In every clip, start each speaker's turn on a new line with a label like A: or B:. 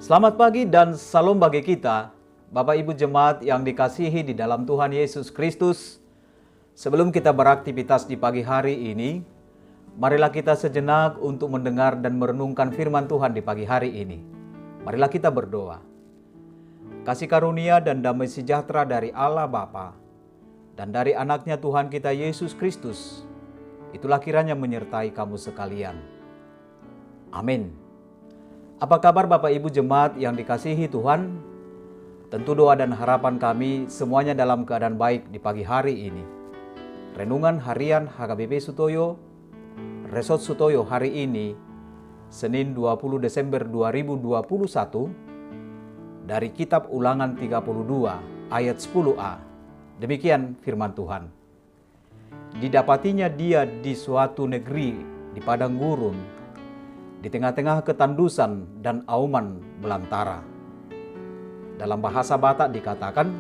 A: Selamat pagi dan salam bagi kita, Bapak Ibu Jemaat yang dikasihi di dalam Tuhan Yesus Kristus. Sebelum kita beraktivitas di pagi hari ini, marilah kita sejenak untuk mendengar dan merenungkan firman Tuhan di pagi hari ini. Marilah kita berdoa. Kasih karunia dan damai sejahtera dari Allah Bapa dan dari anaknya Tuhan kita Yesus Kristus, itulah kiranya menyertai kamu sekalian. Amin. Apa kabar Bapak Ibu Jemaat yang dikasihi Tuhan? Tentu doa dan harapan kami semuanya dalam keadaan baik di pagi hari ini. Renungan harian HKBP Sutoyo, Resort Sutoyo hari ini, Senin 20 Desember 2021, dari Kitab Ulangan 32 ayat 10a. Demikian firman Tuhan. Didapatinya dia di suatu negeri di padang gurun, di tengah-tengah ketandusan dan auman belantara. Dalam bahasa Batak dikatakan,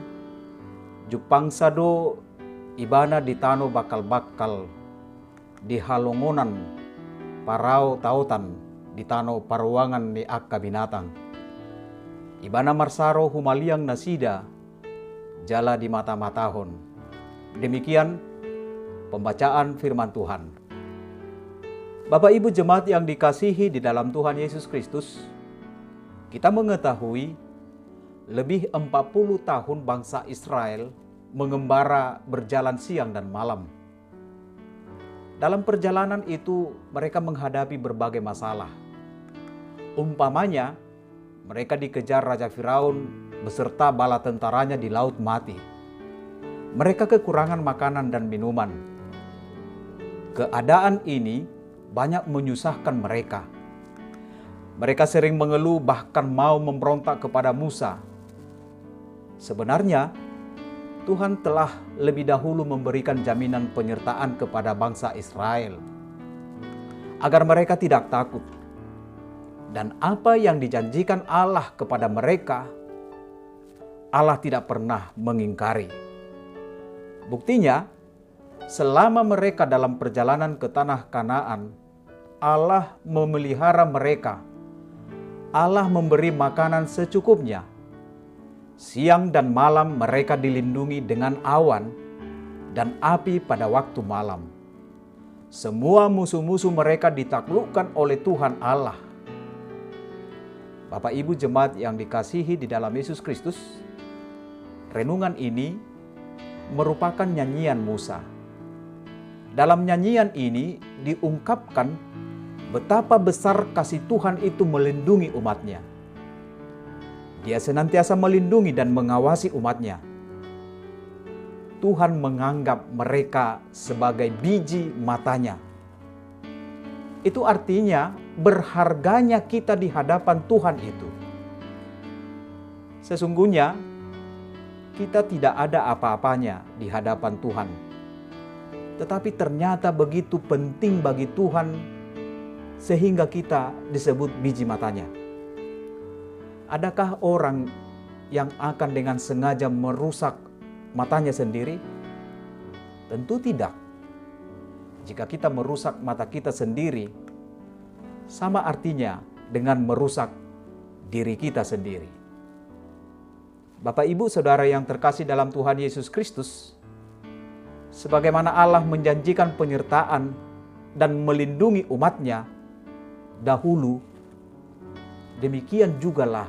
A: Jupang sado ibana di tano bakal-bakal, di halongonan parau tautan, di tano paruangan ni akka binatang. Ibana marsaro humaliang nasida, jala di mata-matahon. Demikian pembacaan firman Tuhan. Bapak Ibu Jemaat yang dikasihi di dalam Tuhan Yesus Kristus, kita mengetahui lebih 40 tahun bangsa Israel mengembara berjalan siang dan malam. Dalam perjalanan itu mereka menghadapi berbagai masalah. Umpamanya, mereka dikejar Raja Firaun beserta bala tentaranya di laut mati. Mereka kekurangan makanan dan minuman. Keadaan ini banyak menyusahkan mereka. Mereka sering mengeluh bahkan mau memberontak kepada Musa. Sebenarnya, Tuhan telah lebih dahulu memberikan jaminan penyertaan kepada bangsa Israel agar mereka tidak takut. Dan apa yang dijanjikan Allah kepada mereka, Allah tidak pernah mengingkari. Buktinya, selama mereka dalam perjalanan ke tanah Kanaan, Allah memelihara mereka. Allah memberi makanan secukupnya. Siang dan malam mereka dilindungi dengan awan dan api pada waktu malam. Semua musuh-musuh mereka ditaklukkan oleh Tuhan Allah. Bapak Ibu Jemaat yang dikasihi di dalam Yesus Kristus, renungan ini merupakan nyanyian Musa. Dalam nyanyian ini diungkapkan betapa besar kasih Tuhan itu melindungi umatnya. Dia senantiasa melindungi dan mengawasi umatnya. Tuhan menganggap mereka sebagai biji matanya. Itu artinya berharganya kita di hadapan Tuhan itu. Sesungguhnya kita tidak ada apa-apanya di hadapan Tuhan. Tetapi ternyata begitu penting bagi Tuhan sehingga kita disebut biji matanya. Adakah orang yang akan dengan sengaja merusak matanya sendiri? Tentu tidak. Jika kita merusak mata kita sendiri, sama artinya dengan merusak diri kita sendiri. Bapak Ibu Saudara yang terkasih dalam Tuhan Yesus Kristus, sebagaimana Allah menjanjikan penyertaan dan melindungi umatnya dahulu, demikian jugalah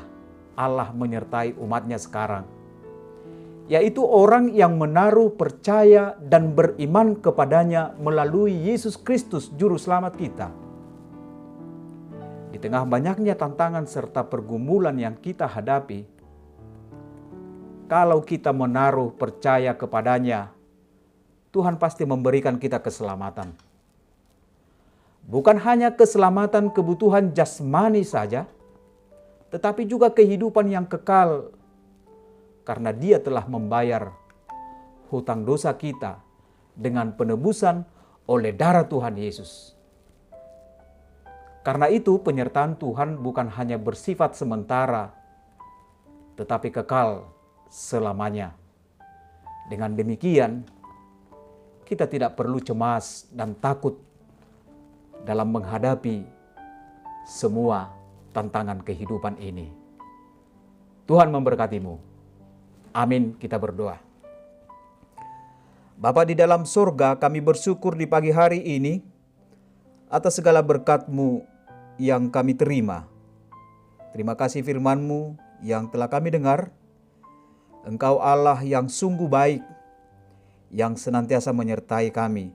A: Allah menyertai umatnya sekarang, yaitu orang yang menaruh percaya dan beriman kepadanya melalui Yesus Kristus Juru Selamat kita. Di tengah banyaknya tantangan serta pergumulan yang kita hadapi, kalau kita menaruh percaya kepadanya, Tuhan pasti memberikan kita keselamatan. Bukan hanya keselamatan kebutuhan jasmani saja, tetapi juga kehidupan yang kekal, karena Dia telah membayar hutang dosa kita dengan penebusan oleh darah Tuhan Yesus. Karena itu penyertaan Tuhan bukan hanya bersifat sementara, tetapi kekal selamanya. Dengan demikian, kita tidak perlu cemas dan takut dalam menghadapi semua tantangan kehidupan ini. Tuhan memberkatimu. Amin, kita berdoa. Bapa di dalam surga, kami bersyukur di pagi hari ini atas segala berkat-Mu yang kami terima. Terima kasih firman-Mu yang telah kami dengar. Engkau Allah yang sungguh baik, yang senantiasa menyertai kami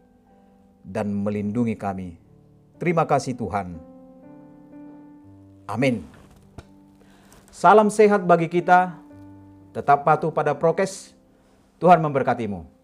A: dan melindungi kami. Terima kasih Tuhan. Amin. Salam sehat bagi kita. Tetap patuh pada prokes. Tuhan memberkatimu.